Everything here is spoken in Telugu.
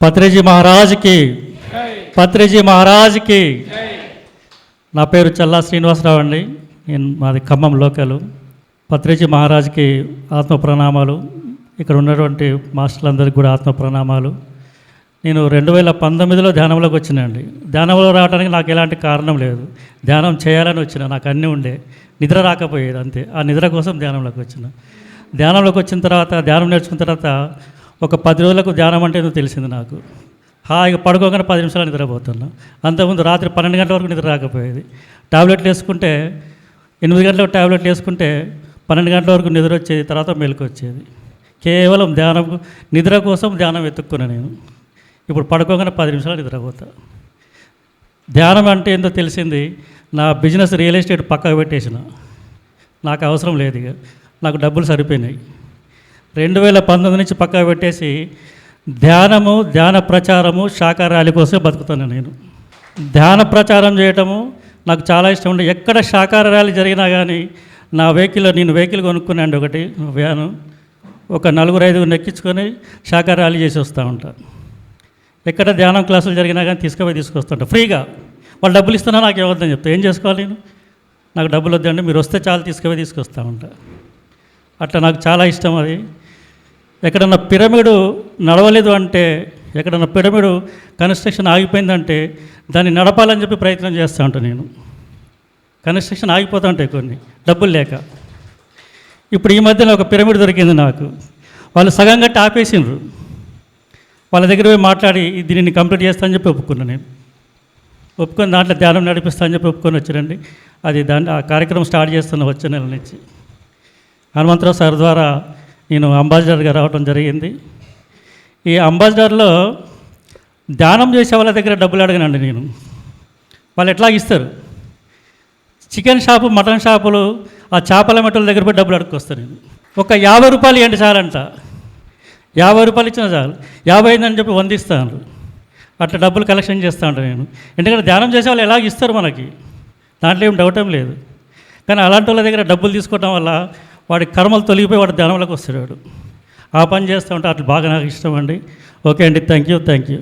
పత్రిజీ మహారాజ్కి, పత్రిజీ మహారాజ్కి. నా పేరు చల్లా శ్రీనివాసరావు అండి. మాది ఖమ్మం లోకలు. పత్రిజీ మహారాజ్కి ఆత్మ ప్రణామాలు. ఇక్కడ ఉన్నటువంటి మాస్టర్లందరికీ కూడా ఆత్మ ప్రణామాలు. నేను 2019లో ధ్యానంలోకి వచ్చినండి. ధ్యానంలో రావడానికి నాకు ఎలాంటి కారణం లేదు. ధ్యానం చేయాలని వచ్చిన, నాకు అన్నీ ఉండే, నిద్ర రాకపోయేది అంతే. ఆ నిద్ర కోసం ధ్యానంలోకి వచ్చిన. ధ్యానంలోకి వచ్చిన తర్వాత, ధ్యానం నేర్చుకున్న తర్వాత ఒక 10 రోజులకు ధ్యానం అంటే ఏదో తెలిసింది నాకు. హాయిగా పడుకోగానే 10 నిమిషాలు నిద్రపోతున్నా. అంతకుముందు రాత్రి 12 గంటల వరకు నిద్ర రాకపోయేది. టాబ్లెట్లు వేసుకుంటే 8 గంటలకు టాబ్లెట్లు వేసుకుంటే 12 గంటల వరకు నిద్ర వచ్చేది, తర్వాత మెలకు వచ్చేది. కేవలం ధ్యానం, నిద్ర కోసం ధ్యానం వెతుక్కున్నా నేను. ఇప్పుడు పడుకోగానే 10 నిమిషాలు నిద్రపోతా. ధ్యానం అంటే ఏందో తెలిసింది. నా బిజినెస్ రియల్ ఎస్టేట్ పక్కకు పెట్టేసిన, నాకు అవసరం లేదు, ఇక నాకు డబ్బులు సరిపోయినాయి. 2019 నుంచి పక్కకు పెట్టేసి ధ్యానము, ధ్యాన ప్రచారము, శాఖా ర్యాలీ కోసమే బతుకుతాను నేను. ధ్యాన ప్రచారం చేయటము నాకు చాలా ఇష్టం ఉండే. ఎక్కడ శాఖా ర్యాలీ జరిగినా కానీ నా నేను వెహికల్ కొనుక్కున్నాండి, ఒకటి వ్యాను. ఒక 4-5 ఎక్కించుకొని శాఖా ర్యాలీ చేసి వస్తూ ఉంటా. ఎక్కడ ధ్యానం క్లాసులు జరిగినా కానీ తీసుకొస్తుంటా ఫ్రీగా. వాళ్ళు డబ్బులు ఇస్తున్నా నాకు ఏమవుతుందని చెప్తా. ఏం చేసుకోవాలి నేను? నాకు డబ్బులు వద్దండి, మీరు వస్తే చాలు, తీసుకొస్తూ ఉంటా. అట్లా నాకు చాలా ఇష్టం అది. ఎక్కడన్నా పిరమిడ్ నడవలేదు అంటే, ఎక్కడన్నా పిరమిడ్ కన్స్ట్రక్షన్ ఆగిపోయిందంటే దాన్ని నడపాలని చెప్పి ప్రయత్నం చేస్తూ ఉంటాను నేను. కన్స్ట్రక్షన్ ఆగిపోతూ ఉంటాయి కొన్ని, డబ్బులు లేక. ఇప్పుడు ఈ మధ్యన ఒక పిరమిడ్ దొరికింది నాకు. వాళ్ళు సగం కట్టి ఆపేసిండ్రు. వాళ్ళ దగ్గర పోయి మాట్లాడి దీనిని కంప్లీట్ చేస్తా అని చెప్పి ఒప్పుకున్నాను నేను. ఒప్పుకొని దాంట్లో ధ్యానం నడిపిస్తా అని చెప్పి ఒప్పుకొని వచ్చానండి. అది ఆ కార్యక్రమం స్టార్ట్ చేస్తున్న వచ్చే నెల నుంచి. హనుమంతరావు సార్ ద్వారా నేను అంబాసిడర్గా రావడం జరిగింది. ఈ అంబాసిడర్లో ధ్యానం చేసే వాళ్ళ దగ్గర డబ్బులు అడగనండి నేను. వాళ్ళు ఎట్లా ఇస్తారు? చికెన్ షాపు, మటన్ షాపులు, ఆ చేపల మెట్టల దగ్గర పోయి డబ్బులు అడుక్కొస్తాను నేను. ఒక 50 రూపాయలు ఇవ్వండి సార్ అంట. 50 రూపాయలు ఇచ్చినా చాలు. 50 అయిందని చెప్పి 100 ఇస్తాను. అట్లా డబ్బులు కలెక్షన్ చేస్తూ ఉంటాను నేను. ఎందుకంటే ధ్యానం చేసే వాళ్ళు ఎలాగ ఇస్తారు మనకి, దాంట్లో ఏం డౌట్ ఏం లేదు. కానీ అలాంటి వాళ్ళ దగ్గర డబ్బులు తీసుకోవడం వల్ల వాడి కర్మలు తొలగిపోయి వాడు ధ్యానంలోకి వస్తాడు. ఆ పని చేస్తూ ఉంటే అట్లా బాగా నాకు ఇష్టం అండి. ఓకే అండి, థ్యాంక్ యూ.